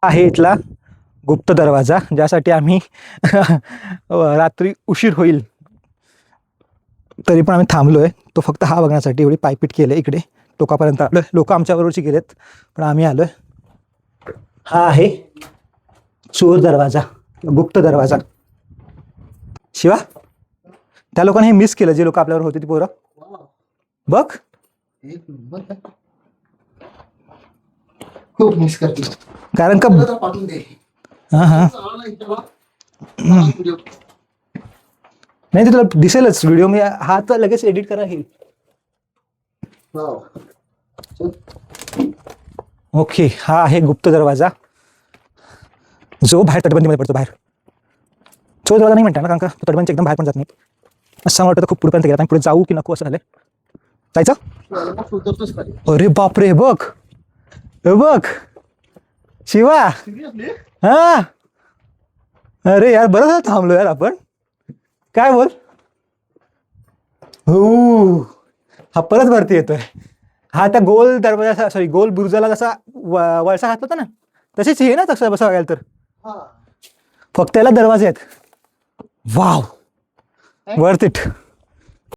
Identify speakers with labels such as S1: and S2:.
S1: आहे इथला गुप्त दरवाजा, ज्यासाठी आम्ही रात्री उशीर होईल तरी पण आम्ही थांबलोय. तो फक्त हा बघण्यासाठी एवढी पायपीट केली. इकडे टोकापर्यंत आलोय. लोक आमच्याबरोबरची गेलेत पण आम्ही आलोय. हा आहे चोर दरवाजा, गुप्त दरवाजा. शिवा, त्या लोकांनी हे मिस केलं, जे लोक आपल्यावर होते ती पोरं. बघ,
S2: खूप मिस करते.
S1: कारण का
S2: पाठवून दे.
S1: हां नाही, ते तुला दिसेलच व्हिडिओ. मी हा तर लगेच एडिट करा हे. ओके, हा आहे गुप्त दरवाजा, जो बाहेर तटबंदीमध्ये पडतो. बाहेर चोर दरवाजा नाही म्हणता ना, कारण का तटबंदीच्या एकदम बाहेर पण जात नाही. असं मला वाटतं खूप पुढेपर्यंत गेला. पुढे जाऊ की नको असं झालं. जायचं. अरे बापरे, बघ बघ शिवा. हा, अरे यार, बरं झालं थांबलो यार आपण. काय बोल. हो, हा परत वरती येतोय. हा त्या गोल दरवाजा, सॉरी गोल बुरुजाला जसा वळसा घातला होता ना, तशीच ही आहे ना तसं बसा बघायला तर. फक्त याला दरवाजे आहेत. Wow, worth it.